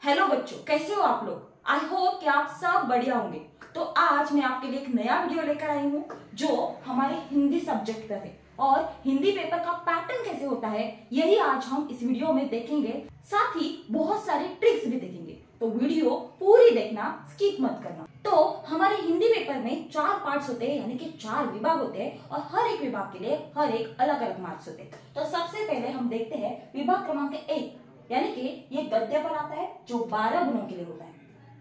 Hello बच्चों, कैसे हो आप लोग। आई होप कि आप सब बढ़िया होंगे। तो आज मैं आपके लिए एक नया वीडियो लेकर आई हूँ जो हमारे हिंदी सब्जेक्ट का है और हिंदी पेपर का पैटर्न कैसे होता है यही आज हम इस वीडियो में देखेंगे। साथ ही बहुत सारे ट्रिक्स भी देखेंगे, तो वीडियो पूरी देखना, स्किप मत करना। तो हमारे हिंदी पेपर में 4 पार्ट्स होते हैं, यानी कि 4 विभाग होते हैं और हर एक विभाग के लिए हर एक अलग अलग मार्क्स होते हैं। तो सबसे पहले हम देखते हैं विभाग क्रमांक 1, यानी कि ये गद्य पर आता है जो 12 गुणों के लिए होता है।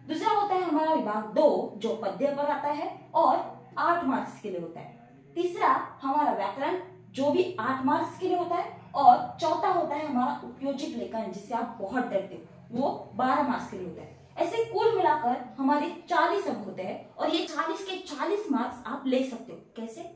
दूसरा होता है हमारा विभाग 2 जो पद्य पर आता है और 8 मार्क्स के लिए होता है। तीसरा हमारा व्याकरण जो भी 8 मार्क्स के लिए होता है और चौथा होता है हमारा उपयोजित लेखन जिससे आप बहुत डरते हो, वो 12 मार्क्स के लिए होता है। ऐसे कुल मिलाकर हमारे 40 अंक होते हैं और ये 40 के 40 मार्क्स आप ले सकते हो। कैसे?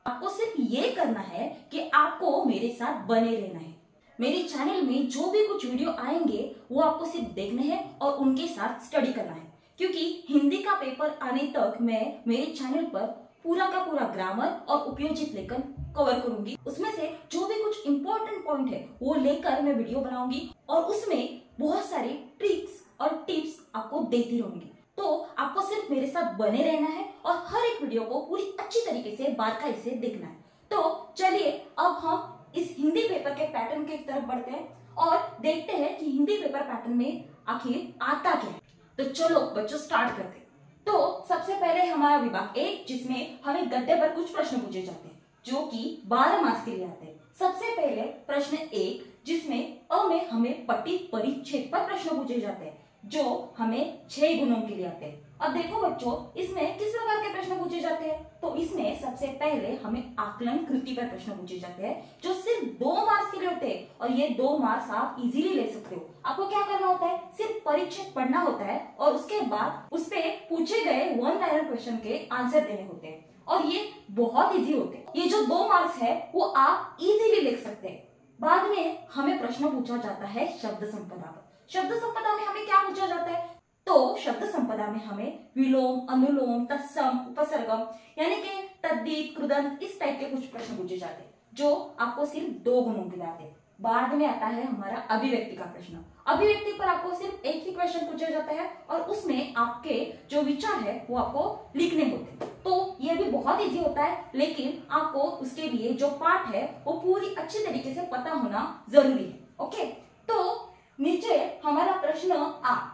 आपको सिर्फ ये करना है कि आपको मेरे साथ बने रहना है। मेरे चैनल में जो भी कुछ वीडियो आएंगे वो आपको सिर्फ देखने हैं और उनके साथ स्टडी करना है, क्योंकि हिंदी का पेपर आने तक मैं मेरे चैनल पर पूरा का पूरा ग्रामर और उपयोजित लेखन कवर करूंगी। उसमें से जो भी कुछ इंपॉर्टेंट पॉइंट है वो लेकर मैं वीडियो बनाऊंगी और उसमें बहुत सारे ट्रिक्स और टिप्स आपको देती रहूंगी। तो आपको सिर्फ मेरे साथ बने रहना है और हर एक वीडियो को पूरी अच्छी तरीके से बारीकाई से देखना है। तो चलिए अब हम इस हिंदी पेपर के पैटर्न की तरफ बढ़ते हैं और देखते हैं कि हिंदी पेपर पैटर्न में आखिर आता क्या है। तो चलो बच्चों स्टार्ट करते हैं। तो सबसे पहले हमारा विभाग 1 जिसमें हमें गद्य पर कुछ प्रश्न पूछे जाते हैं जो कि 12 मार्क्स के लिए आते हैं। सबसे पहले प्रश्न 1 जिसमें अ में हमें पठित परिच्छेद पर प्रश्न पूछे जाते हैं जो हमें 6 गुणों के लिए आते हैं। अब देखो बच्चों, इसमें किस प्रकार के प्रश्न पूछे जाते हैं। तो इसमें सबसे पहले हमें आकलन कृति पर प्रश्न पूछे जाते हैं जो सिर्फ 2 मार्क्स के लिए होते हैं और ये 2 मार्क्स आप इजीली ले सकते हो। आपको क्या करना होता है, सिर्फ परिच्छेद पढ़ना होता है और उसके बाद उस पे पूछे गए 1 लाइनर क्वेश्चन के आंसर देने होते हैं और ये बहुत इजी होते हैं। ये जो 2 मार्क्स है वो आप इजीली लिख सकते हैं। बाद में हमें प्रश्न पूछा जाता है शब्द संपदा पर। शब्द संपदा में हमें क्या पूछा जाता है, तो शब्द संपदा में हमें विलोम, अनुलोम, तत्सम, उपसर्गम यानी कि तद्धित, कृदंत इस टाइप के कुछ प्रश्न पूछे जाते हैं जो आपको सिर्फ 2 गुणों के लिए आते हैं। बाद में आता है हमारा अभिव्यक्ति का प्रश्न। अभिव्यक्ति पर आपको सिर्फ एक ही क्वेश्चन पूछा जाता है और उसमें आपके जो विचार है वो आपको लिखने होते हैं। तो ये भी बहुत इजी होता है, लेकिन आपको उसके लिए जो पाठ है वो पूरी अच्छी तरीके से पता होना जरूरी है। ओके, तो नीचे हमारा प्रश्न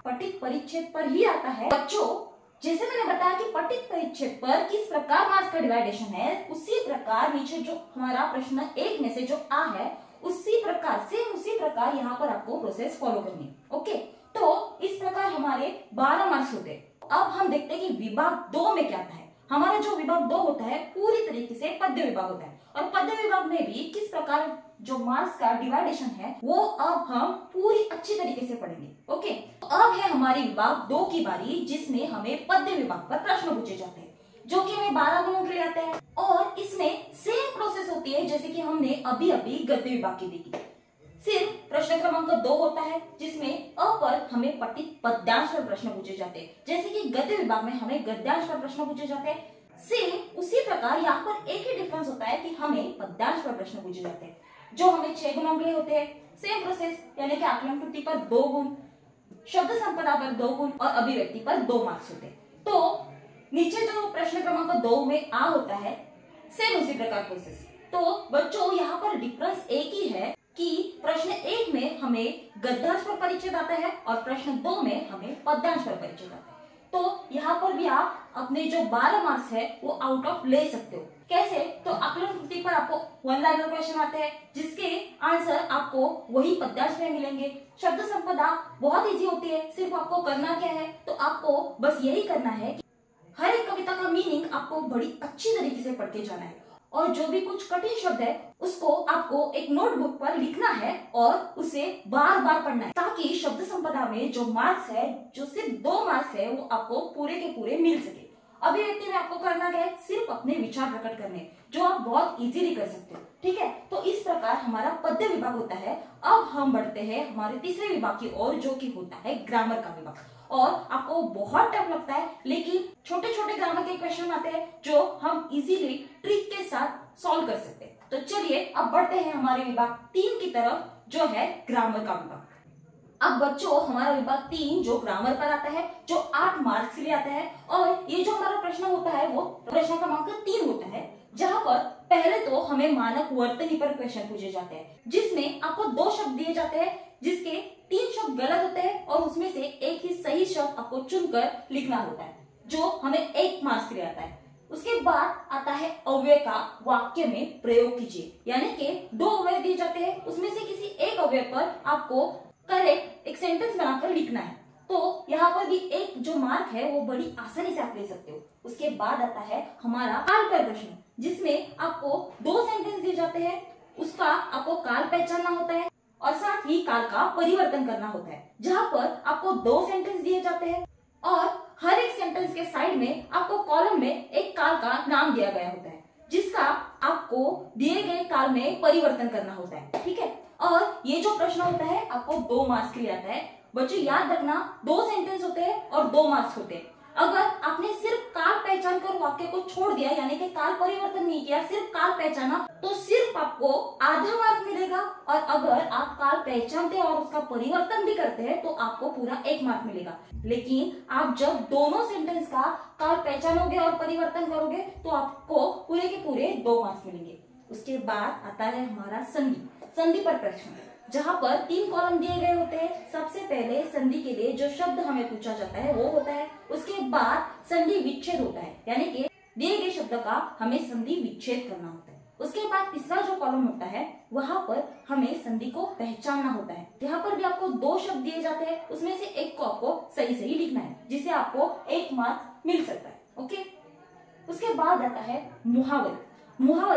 पठित परिच्छेद पर ही आता है। बच्चों, जैसे मैंने बताया कि पठित परिच्छेद पर किस प्रकार मार्क्स का डिवाइडेशन है, उसी प्रकार नीचे जो हमारा प्रश्न 1 में से जो आ है उसी प्रकार यहाँ पर आपको प्रोसेस फॉलो करनी है। ओके, तो इस प्रकार हमारे 12 मार्क्स होते हैं। अब हम देखते हैं कि विभाग 2 में क्या आता है। हमारा जो विभाग 2 होता है पूरी तरीके से पद्य विभाग होता है और पद्य विभाग में भी किस प्रकार जो मार्क्स का डिवाइडेशन है वो अब हम पूरी अच्छी तरीके से पढ़ेंगे। ओके, तो अब है हमारी विभाग 2 की बारी जिसमें हमें पद्य विभाग पर प्रश्न पूछे जाते हैं जो कि हमें 12 गुणों के लिए आते हैं और इसमें सेम प्रोसेस होती है जैसे कि हमने अभी गद्य विभाग की देखी। सिर्फ प्रश्न क्रमांक 2 होता है जिसमें अ पर हमें पठित पद्यांश पर प्रश्न पूछे जाते हैं, जैसे कि गद्य विभाग में हमें गद्यांश पर प्रश्न पूछे जाते हैं। सेम उसी प्रकार यहाँ पर एक ही डिफरेंस होता है कि हमें पद्यांश पर प्रश्न पूछे जाते हैं जो हमें 6 गुणों के लिए होते हैं। सेम प्रोसेस यानी कि आकलन कृति पर 2 गुण, शब्द संपदा पर 2 गुण और अभिव्यक्ति पर 2 मार्क्स होते हैं। तो नीचे जो प्रश्न क्रमांक 2 में आ होता है सेम उसी प्रकार प्रोसेस। तो बच्चों यहाँ पर डिफरेंस एक ही है कि प्रश्न 1 में हमें गद्यांश पर परिच्छेद आता है और प्रश्न 2 में हमें पद्यांश पर परिच्छेद आता है। तो यहाँ पर भी आप अपने जो 12 मार्क्स है वो आउट ऑफ ले सकते हो। कैसे? तो आकलन कृति पर आपको 1 लाइनर क्वेश्चन आते हैं जिसके आंसर आपको वही पद्यांश में मिलेंगे। शब्द संपदा बहुत इजी होती है, सिर्फ आपको करना क्या है, तो आपको बस यही करना है कि हर एक कविता का मीनिंग आपको बड़ी अच्छी तरीके से पढ़ के जाना है और जो भी कुछ कठिन शब्द है उसको आपको एक नोटबुक पर लिखना है और उसे बार बार पढ़ना है ताकि शब्द संपदा में जो मार्क्स है, जो सिर्फ 2 मार्क्स है, वो आपको पूरे के पूरे मिल सके। अभिव्यक्ति में आपको करना क्या है, सिर्फ अपने विचार प्रकट करने जो आप बहुत इजीली कर सकते हो। ठीक है, तो इस प्रकार हमारा पद्य विभाग होता है। अब हम बढ़ते हैं हमारे तीसरे विभाग की ओर जो कि होता है ग्रामर का विभाग। और आपको बहुत टफ लगता है, लेकिन छोटे छोटे ग्रामर के क्वेश्चन आते हैं जो हम इजीली ट्रिक के साथ सॉल्व कर सकते हैं। तो चलिए अब बढ़ते हैं हमारे विभाग 3 की तरफ जो है ग्रामर का विभाग। अब बच्चों हमारा विभाग 3 जो ग्रामर पर आता है, जो 8 मार्क्स के लिए आता है, और ये जो हमारा प्रश्न होता है वो प्रश्न क्रमांक 3 होता है, जहां पर पहले तो हमें मानक वर्तनी पर क्वेश्चन पूछे जाते हैं, जिसमें आपको 2 शब्द दिए जाते हैं, जिसके 3 शब्द गलत होते हैं और उसमें से एक ही सही शब्द आपको चुनकर लिखना होता है, जो हमें 1 मार्क्स के लिए आता है। उसके बाद आता है अव्यय का वाक्य में प्रयोग कीजिए, यानी कि 2 अव्यय दिए जाते हैं, उसमें से किसी एक अव्यय पर आपको करेक्ट एक सेंटेंस बनाकर लिखना है। तो यहाँ पर भी एक जो मार्क है वो बड़ी आसानी से आप ले सकते हो। उसके बाद आता है हमारा काल पर प्रश्न, जिसमें आपको 2 सेंटेंस दिए जाते हैं, उसका आपको काल पहचानना होता है और साथ ही काल का परिवर्तन करना होता है, जहाँ पर आपको 2 सेंटेंस दिए जाते हैं और हर एक सेंटेंस के साइड में आपको कॉलम में एक काल का नाम दिया गया होता है, जिसका आपको दिए गए काल में परिवर्तन करना होता है। ठीक है, और ये जो प्रश्न होता है आपको 2 मार्क्स के लिए आता है। बच्चों याद रखना 2 सेंटेंस होते हैं और 2 मार्क्स होते हैं। अगर आपने सिर्फ काल पहचान कर वाक्य को छोड़ दिया, यानी कि काल परिवर्तन नहीं किया, सिर्फ काल पहचाना, तो सिर्फ आपको आधा मार्क मिलेगा, और अगर आप काल पहचानते और उसका परिवर्तन भी करते हैं तो आपको पूरा 1 मार्क मिलेगा। लेकिन आप जब दोनों सेंटेंस का काल पहचानोगे और परिवर्तन करोगे तो आपको पूरे के पूरे 2 मार्क्स मिलेंगे। उसके बाद आता है हमारा संधि पर प्रश्न, जहां पर 3 कॉलम दिए गए होते हैं। सबसे पहले संधि के लिए जो शब्द हमें पूछा जाता है वो होता है, उसके बाद संधि विच्छेद होता है, यानी कि दिए गए शब्द का हमें संधि विच्छेद करना होता है। उसके बाद तीसरा जो कॉलम होता है वहां पर हमें संधि को पहचानना होता है। यहाँ पर भी आपको 2 शब्द दिए जाते हैं, उसमें से एक को आपको सही सही लिखना है, जिसे आपको 1 मार्क मिल सकता है। ओके, उसके बाद आता है मुहावरे।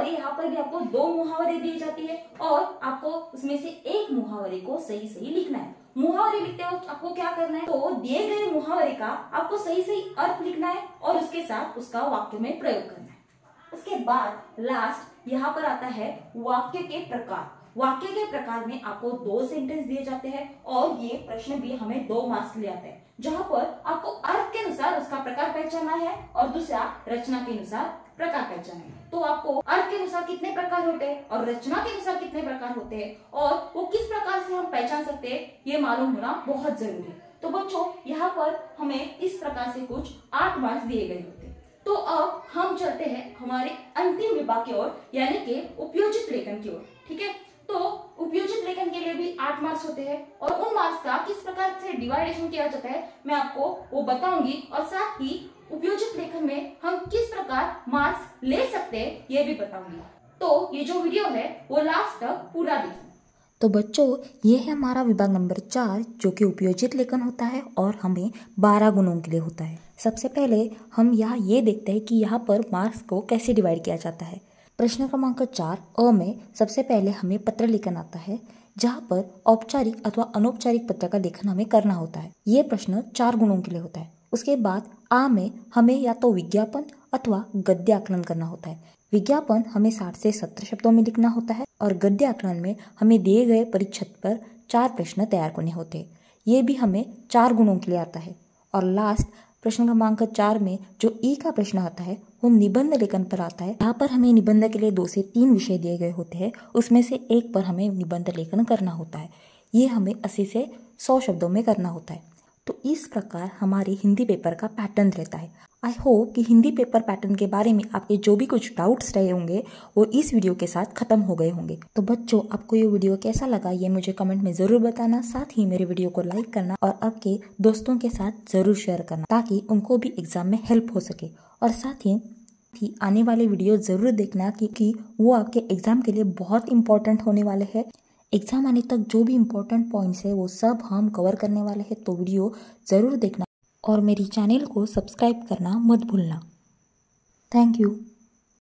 यहाँ पर भी आपको 2 मुहावरे दी जाती है और आपको उसमें से एक मुहावरे को सही सही लिखना है। मुहावरे लिखते वक्त आपको क्या करना है, तो दिए गए मुहावरे का आपको सही सही अर्थ लिखना है और उसके साथ उसका वाक्य में प्रयोग करना है। उसके बाद लास्ट यहाँ पर आता है वाक्य के प्रकार। वाक्य के प्रकार में आपको 2 सेंटेंस दिए जाते हैं और ये प्रश्न भी हमें 2 मार्क्स के लिए आता है, जहाँ पर आपको अर्थ के अनुसार उसका प्रकार पहचानना है और दूसरा रचना के अनुसार प्रकार पहचानना है। तो आपको अर्थ के अनुसार कितने प्रकार होते हैं और रचना के अनुसार कितने प्रकार होते हैं और वो किस प्रकार से हम पहचान सकते हैं, ये मालूम होना बहुत जरूरी है। तो बच्चों यहाँ पर हमें इस प्रकार से कुछ 8 मार्क्स दिए गए होते हैं। तो अब हम चलते हैं हमारे अंतिम विभाग की ओर, यानी कि उपयोजित लेखन की ओर। ठीक है, तो उपयोजित लेखन के लिए भी 8 मार्क्स होते हैं और उन मार्क्स का किस प्रकार से डिवाइडेशन किया जाता है मैं आपको वो बताऊंगी, और साथ ही उपयोजित लेखन में हम किस प्रकार मार्क्स ले सकते हैं ये भी बताऊंगी। तो ये जो वीडियो है वो लास्ट तक पूरा देखिए। तो बच्चों ये है हमारा विभाग नंबर 4, जो कि उपयोजित लेखन होता है और हमें 12 गुणों के लिए होता है। सबसे पहले हम यहाँ ये देखते हैं कि यहाँ पर मार्क्स को कैसे डिवाइड किया जाता है। प्रश्न क्रमांक 4 अ में सबसे पहले हमें पत्र लेखन आता है, जहाँ पर औपचारिक अथवा अनौपचारिक पत्र का लेखन हमें करना होता है। ये प्रश्न 4 गुणों के लिए होता है। उसके बाद आ में हमें या तो विज्ञापन अथवा गद्य आकलन करना होता है। विज्ञापन हमें 60 से 70 शब्दों में लिखना होता है और गद्य आकलन में हमें दिए गए परिच्छेद पर 4 प्रश्न तैयार करने होते हैं। ये भी हमें 4 गुणों के लिए आता है। और लास्ट प्रश्न क्रमांक 4 में जो ई का प्रश्न आता है वो निबंध लेखन पर आता है। यहाँ पर हमें निबंध के लिए 2 से 3 विषय दिए गए होते हैं, उसमें से एक पर हमें निबंध लेखन करना होता है। ये हमें 80 से 100 शब्दों में करना होता है। तो इस प्रकार हमारे हिंदी पेपर का पैटर्न रहता है। आई होप कि हिंदी पेपर पैटर्न के बारे में आपके जो भी कुछ डाउट्स रहे होंगे वो इस वीडियो के साथ खत्म हो गए होंगे। तो बच्चों आपको ये वीडियो कैसा लगा ये मुझे कमेंट में ज़रूर बताना। साथ ही मेरे वीडियो को लाइक करना और आपके दोस्तों के साथ ज़रूर शेयर करना, ताकि उनको भी एग्जाम में हेल्प हो सके। और साथ ही आने वाले वीडियो ज़रूर देखना, क्योंकि वो आपके एग्जाम के लिए बहुत इंपॉर्टेंट होने वाले हैं। एग्जाम आने तक जो भी इम्पोर्टेंट पॉइंट्स है वो सब हम कवर करने वाले हैं। तो वीडियो ज़रूर देखना और मेरी चैनल को सब्सक्राइब करना मत भूलना। Thank you.